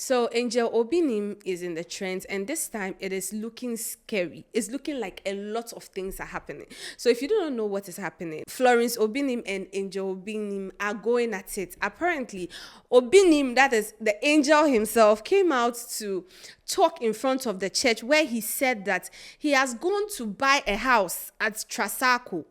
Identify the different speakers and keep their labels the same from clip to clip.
Speaker 1: So Angel Obinim is in the trends, and this time it is looking scary. It's looking like a lot of things are happening. So if you don't know what is happening, Florence Obinim and Angel Obinim are going at it. Apparently, Obinim, that is the angel himself, came out to talk in front of the church where he said that he has gone to buy a house at Trasako.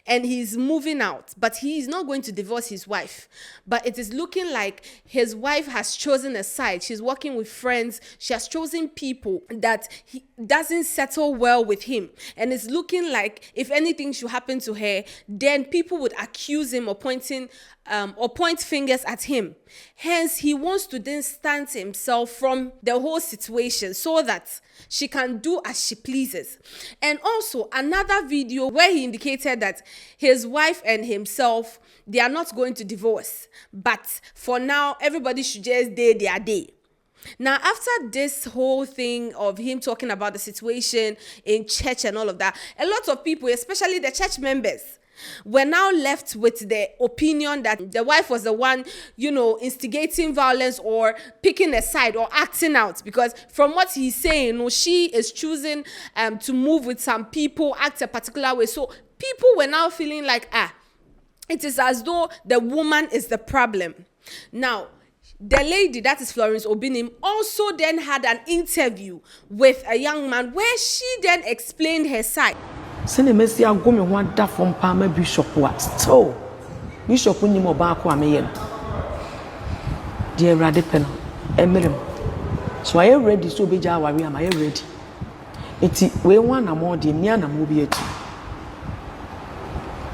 Speaker 1: And he's moving out, but he is not going to divorce his wife. But it is looking like his wife has chosen a side. She's working with friends. She has chosen people that he doesn't settle well with him. And it's looking like if anything should happen to her, then people would accuse him or point fingers at him. Hence, he wants to distance himself from the whole situation so that she can do as she pleases. And also another video where he indicated that his wife and himself, they are not going to divorce, but for now everybody should just day their day. Now, after this whole thing of him talking about the situation in church and all of that, a lot of people, especially the church members, were now left with the opinion that the wife was the one, instigating violence or picking a side or acting out. Because from what he's saying, she is choosing to move with some people, act a particular way. So people were now feeling like, it is as though the woman is the problem. Now, the lady, that is Florence Obinim, also then had an interview with a young man where she then explained her side.
Speaker 2: Sene mesi agome ho ada from Palmer Bishop wa so Bishop ni mo ba ko ameye dear rade pen emerem so I ready so be ja aware am I ready enti we wan na mo de mi ana mo bi ati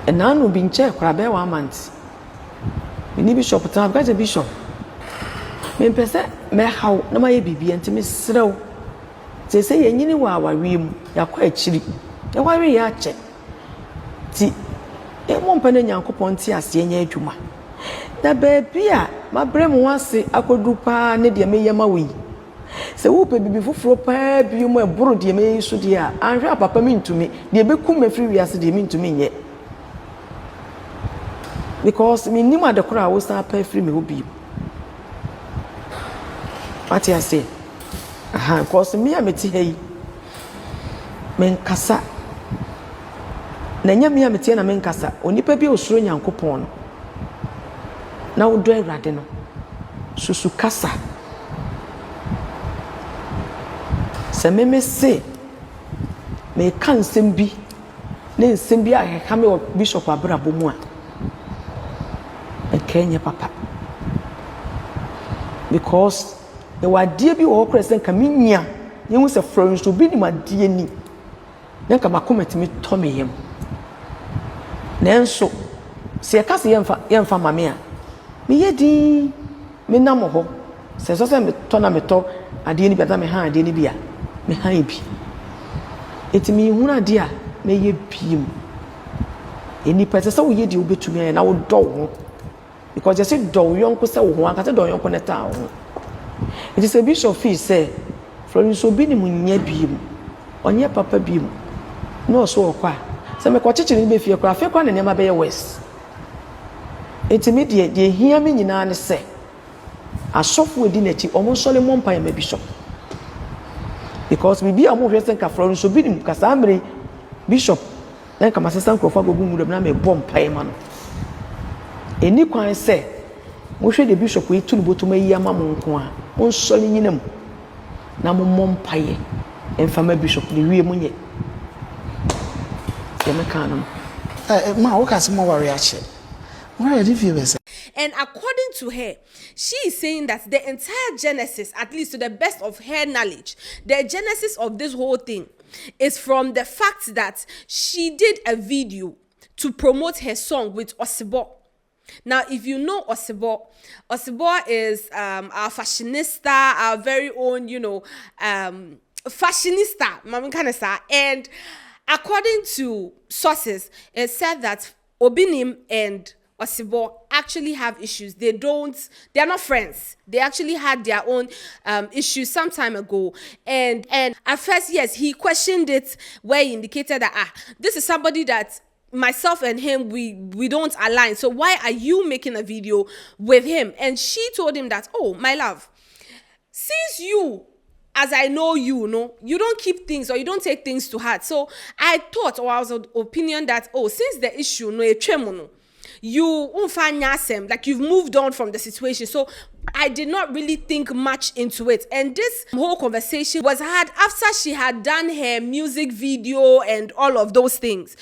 Speaker 2: and now no bi nche kra be 1 month ni Bishop tan ga Bishop me pese me haw na ma ye bibia enti me serew say ye nyini wa aware mu yakwa akiri e wari ya che ti e mo mpane nyankopon ti ase enya adwuma da baabi a mabrem wase akodu pa ne de meyema wi se wo pe bibi foforo pa bi mo eboro de meyi so de a anhwe papa mi ntumi de bekum mafiri wiase de mi ntumi nye because mi nim adekora wo sa pa free me obi what you say because me ameti hey men kasa na nyame ya metie na menkasa onipa bi osuro nyankopon no na wodo awrade no susu kasa se meme se me kan sembi ne nsembi a heka me Bishop abrabo mu a enkenye papa because the wadie bi wo kresen kaminya nyewu se Florence Obinim adie ni na kama comment me to me yem nenso se kase yemfa mame a me yedi me namo ho se so se me to na me to ade ni bia me ha ade ni bia me ha bi etimi hunu ade a me ye biem eni pese se wo ye di obetumi na wo do ho because just say do yonko se wo ho aka se do yonko neta ho it is a Bishop fee say Florence Obinim nya biem onye papa biem no so okwa se me kwachichiri be fie kwa fe kwa na nema be ye west intermediate de hia me nyina ne se asofo odi na chi omo sole mompa ya Bishop because bibi amu hwesen ka Florence Obinim ka samre Bishop na ka masesan krofa gogu mu na me bompa ya man eni kwan se mo hwe de Bishop yi tunu botum yi ama mo nko a on sole nyinam na mo mompa ye enfama Bishop ni wie munye
Speaker 1: and according to her, she is saying that the entire genesis, at least to the best of her knowledge, the genesis of this whole thing is from the fact that she did a video to promote her song with Osibo. Now, if you know Osibo is our fashionista, our very own, fashionista, Mama Kanasa, and according to sources, it said that Obinim and Osibo actually have issues. They are not friends. They actually had their own issues some time ago. And at first, yes, he questioned it where he indicated that, this is somebody that myself and him, we don't align. So why are you making a video with him? And she told him that, oh, my love, since you, as I know you know, you don't keep things or you don't take things to heart. So I thought, or I was of the opinion that, since the issue, no, you like you've moved on from the situation. So I did not really think much into it. And this whole conversation was had after she had done her music video and all of those things.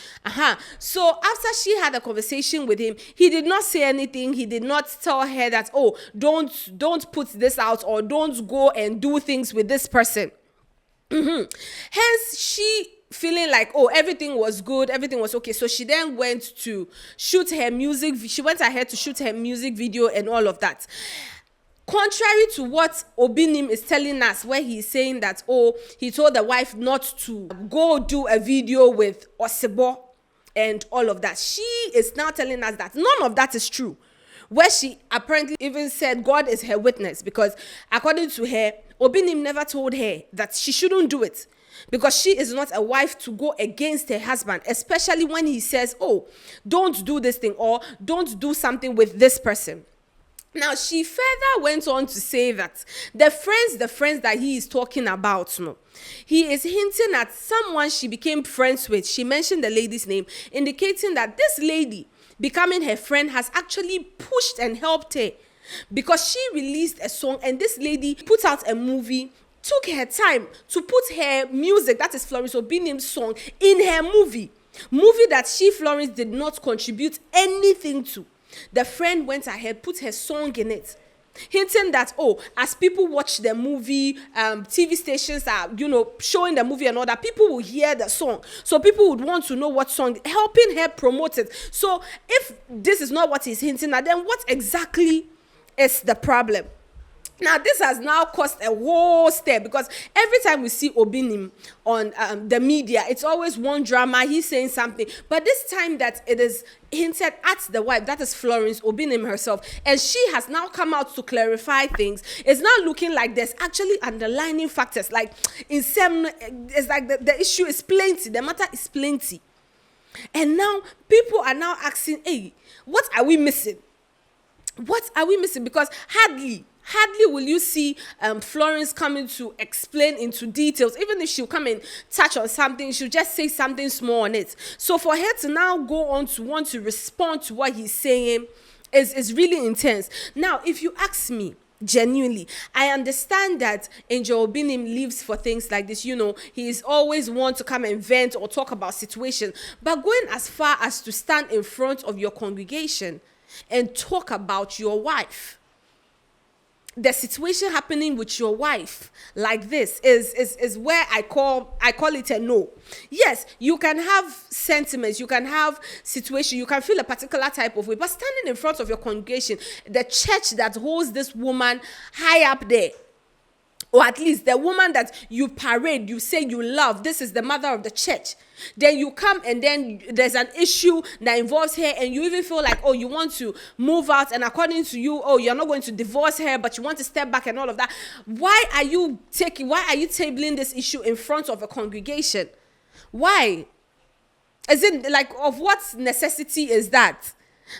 Speaker 1: So after she had a conversation with him, he did not say anything. He did not tell her that, don't put this out or don't go and do things with this person. Hence, she feeling like, everything was good, everything was okay. So she then went to shoot her music. She went ahead to shoot her music video and all of that. Contrary to what Obinim is telling us, where he's saying that, he told the wife not to go do a video with Osebo and all of that. She is now telling us that none of that is true. Where she apparently even said God is her witness, because according to her, Obinim never told her that she shouldn't do it, because she is not a wife to go against her husband, especially when he says, don't do this thing or don't do something with this person. Now, she further went on to say that the friends that he is talking about, he is hinting at someone she became friends with. She mentioned the lady's name, indicating that this lady becoming her friend has actually pushed and helped her, because she released a song and this lady put out a movie, took her time to put her music, that is Florence Obinim's song, in her movie that Florence did not contribute anything to. The friend went ahead, put her song in it, hinting that, as people watch the movie, TV stations are, showing the movie and all that, people will hear the song. So people would want to know what song, helping her promote it. So if this is not what he's hinting at, then what exactly is the problem? Now, this has now caused a whole stir, because every time we see Obinim on the media, it's always one drama, he's saying something. But this time that it is hinted at the wife, that is Florence Obinim herself, and she has now come out to clarify things. It's not looking like there's actually underlying factors. Like, in some, it's like the issue is plenty, the matter is plenty. And now, people are now asking, what are we missing? What are we missing? Because hardly will you see Florence coming to explain into details. Even if she'll come and touch on something, she'll just say something small on it. So for her to now go on to want to respond to what he's saying is really intense. Now, if you ask me, genuinely, I understand that Angel Obinim lives for things like this. He is always want to come and vent or talk about situations. But going as far as to stand in front of your congregation and talk about your wife, the situation happening with your wife like this is where I call it a no. Yes, you can have sentiments, you can have situation, you can feel a particular type of way, but standing in front of your congregation, the church that holds this woman high up there, or at least the woman that you parade, you say you love, this is the mother of the church. Then you come and then there's an issue that involves her, and you even feel like, you want to move out, and according to you, you're not going to divorce her, but you want to step back and all of that. Why are you tabling this issue in front of a congregation? Why? Is it like, of what necessity is that?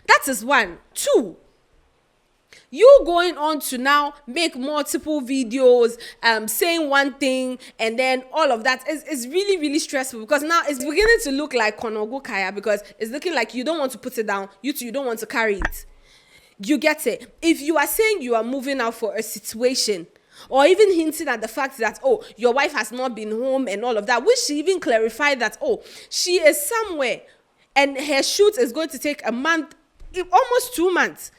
Speaker 1: That is one. Two, you going on to now make multiple videos, saying one thing, and then all of that is really, really stressful, because now it's beginning to look like Konogo Kaya, because it's looking like you don't want to put it down, you don't want to carry it. You get it? If you are saying you are moving out for a situation, or even hinting at the fact that, your wife has not been home and all of that, which she even clarified that, she is somewhere, and her shoot is going to take a month, almost 2 months.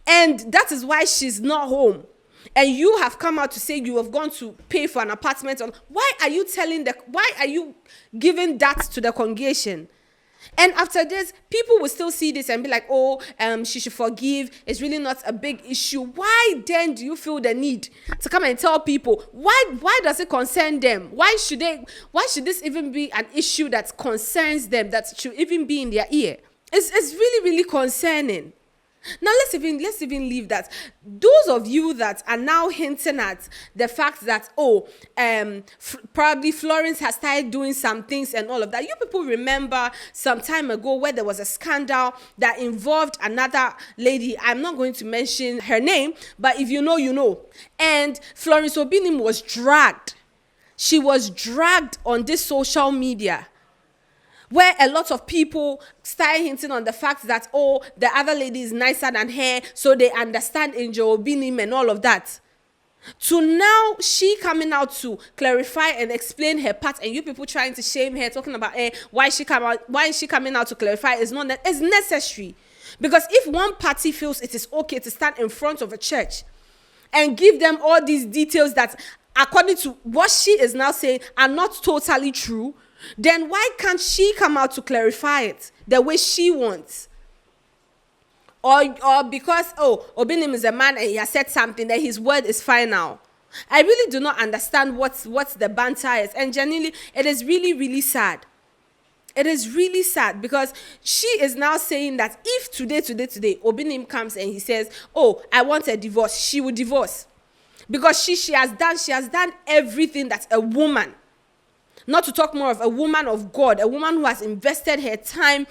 Speaker 1: And that is why she's not home. And you have come out to say you have gone to pay for an apartment. Why are you giving that to the congregation? And after this, people will still see this and be like, she should forgive. It's really not a big issue. Why then do you feel the need to come and tell people? Why does it concern them? Why should this even be an issue that concerns them, that should even be in their ear? It's really, really concerning. Now let's even leave that. Those of you that are now hinting at the fact that probably Florence has started doing some things and all of that. You people remember some time ago where there was a scandal that involved another lady. I'm not going to mention her name, but if you know, you know. And Florence Obinim was dragged. She was dragged on this social media, where a lot of people started hinting on the fact that, the other lady is nicer than her, so they understand Angel Obinim and all of that. To now, she coming out to clarify and explain her part, and you people trying to shame her, talking about why is she coming out to clarify? It's necessary. Because if one party feels it is okay to stand in front of a church and give them all these details that, according to what she is now saying, are not totally true, then why can't she come out to clarify it the way she wants? Or because, Obinim is a man and he has said something, that his word is final. I really do not understand what the banter is. And genuinely, it is really, really sad. It is really sad because she is now saying that if today, Obinim comes and he says, I want a divorce, she will divorce. Because she has done everything that a woman, not to talk more of a woman of God, a woman who has invested her time,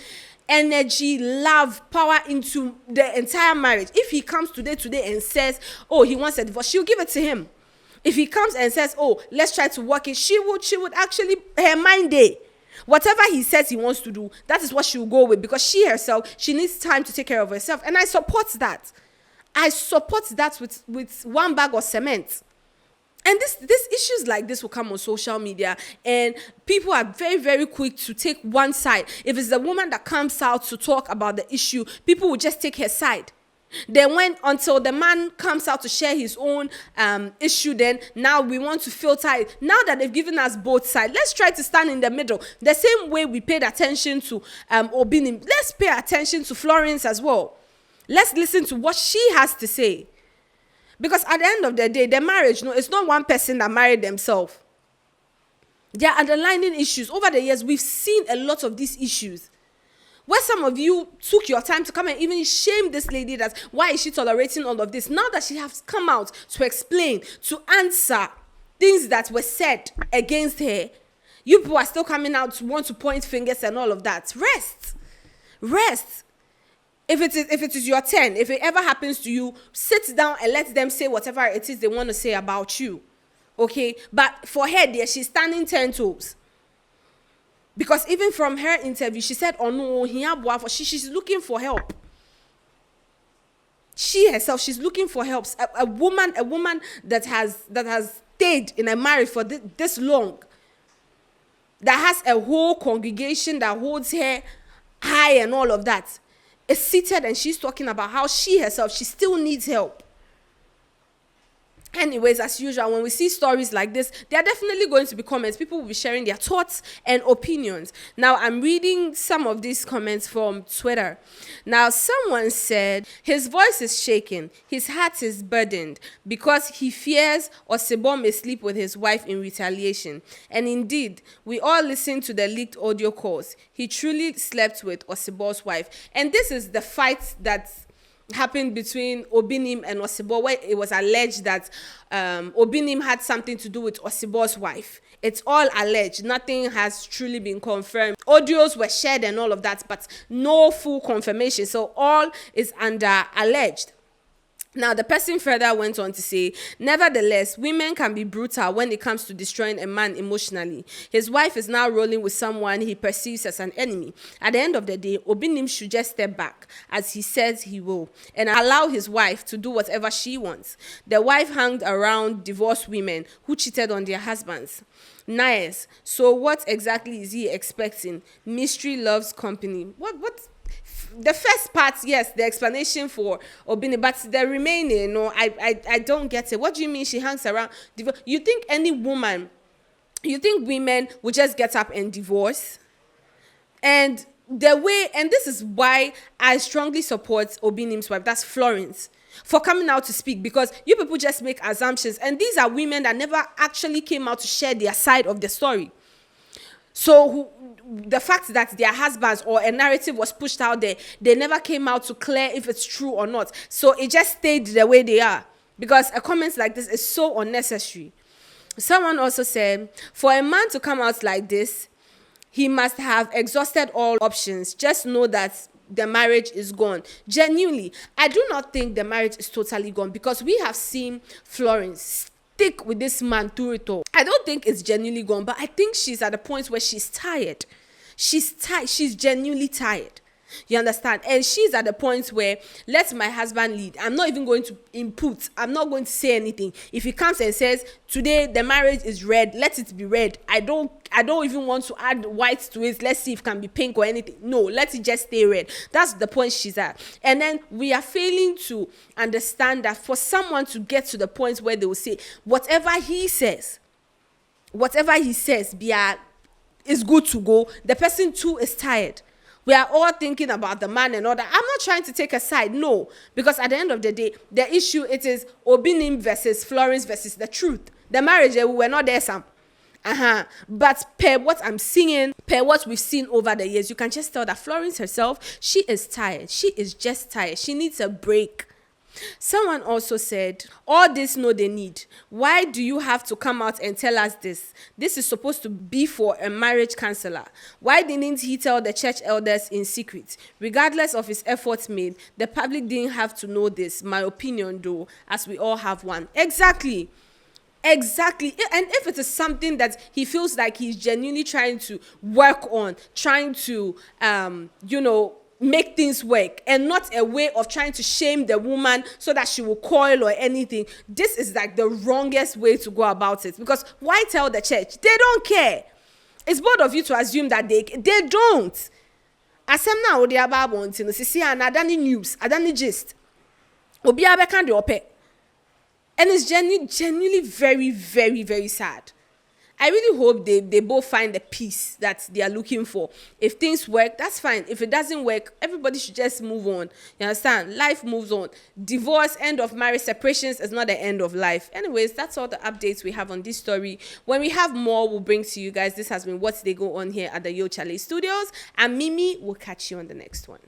Speaker 1: energy, love, power into the entire marriage. If he comes today and says, he wants a divorce, she'll give it to him. If he comes and says, let's try to work it, she would actually, her mind day. Whatever he says he wants to do, that is what she will go with, because she herself, she needs time to take care of herself. And I support that. I support that with one bag of cement. And this issues like this will come on social media, and people are very, very quick to take one side. If it's the woman that comes out to talk about the issue, people will just take her side. Then until the man comes out to share his own issue, then now we want to filter it. Now that they've given us both sides, let's try to stand in the middle. The same way we paid attention to Obinim, let's pay attention to Florence as well. Let's listen to what she has to say. Because at the end of the day, the marriage, it's not one person that married themselves. There are underlying issues. Over the years, we've seen a lot of these issues, where some of you took your time to come and even shame this lady that, why is she tolerating all of this? Now that she has come out to explain, to answer things that were said against her, you people are still coming out to want to point fingers and all of that. Rest. If it is your turn, if it ever happens to you, sit down and let them say whatever it is they want to say about you. Okay? But for her there, she's standing 10 toes. Because even from her interview, she said, she's looking for help. She herself, she's looking for help. A woman that has stayed in a marriage for this long, that has a whole congregation that holds her high and all of that, is seated and she's talking about how she herself, she still needs help. Anyways, as usual, when we see stories like this, there are definitely going to be comments. People will be sharing their thoughts and opinions. Now, I'm reading some of these comments from Twitter. Now, someone said, his voice is shaking. His heart is burdened because he fears Osebo may sleep with his wife in retaliation. And indeed, we all listened to the leaked audio calls. He truly slept with Osebo's wife. And this is the fight that happened between Obinim and Osebo, where it was alleged that Obinim had something to do with Osebo's wife. It's all alleged. Nothing has truly been confirmed. Audios were shared and all of that, but no full confirmation. So all is under alleged. Now, the person further went on to say, nevertheless, women can be brutal when it comes to destroying a man emotionally. His wife is now rolling with someone he perceives as an enemy. At the end of the day, Obinim should just step back, as he says he will, and allow his wife to do whatever she wants. The wife hung around divorced women who cheated on their husbands. Nice. So what exactly is he expecting? Mystery loves company. What? The first part, yes, the explanation for Obinim, but the remaining, I don't get it. What do you mean she hangs around? You think women would just get up and divorce? And this is why I strongly support Obinim's wife, that's Florence, for coming out to speak, because you people just make assumptions, and these are women that never actually came out to share their side of the story. So the fact that their husbands or a narrative was pushed out there, they never came out to clear if it's true or not. So it just stayed the way they are, because a comment like this is so unnecessary. Someone also said, for a man to come out like this, he must have exhausted all options. Just know that the marriage is gone. Genuinely, I do not think the marriage is totally gone, because we have seen Florence stick with this man through it all. I don't think it's genuinely gone, but I think she's at a point where she's tired. She's tired. She's genuinely tired. You understand? And she's at the point where, let my husband lead. I'm not even going to input. I'm not going to say anything. If he comes and says, today the marriage is red, let it be red. I don't even want to add white to it. Let's see if it can be pink or anything. No, let it just stay red. That's the point she's at. And then we are failing to understand that for someone to get to the point where they will say, whatever he says, is good to go. The person too is tired. We are all thinking about the man and all that. I'm not trying to take a side, no. Because at the end of the day, the issue, it is Obinim versus Florence versus the truth. The marriage, we were not there, Sam. But per what I'm seeing, per what we've seen over the years, you can just tell that Florence herself, she is tired. She is just tired. She needs a break. Someone also said, all this no they need. Why do you have to come out and tell us this? This is supposed to be for a marriage counselor. Why didn't he tell the church elders in secret? Regardless of his efforts made, the public didn't have to know this. My opinion though, as we all have one. Exactly. And if it is something that he feels like he's genuinely trying to work on, trying to, make things work, and not a way of trying to shame the woman so that she will coil or anything, this is like the wrongest way to go about it. Because why tell the church? They don't care. It's both of you to assume that they don't. Asem na odi ababo ntino sisi anadani news, adani gist. Obi abeka de ope. And it's genuinely very, very, very sad. I really hope they both find the peace that they are looking for. If things work, that's fine. If it doesn't work, everybody should just move on. You understand? Life moves on. Divorce, end of marriage, separations is not the end of life. Anyways, that's all the updates we have on this story. When we have more, we'll bring to you guys. This has been What They Go On here at the Charley Studios. And Mimi will catch you on the next one.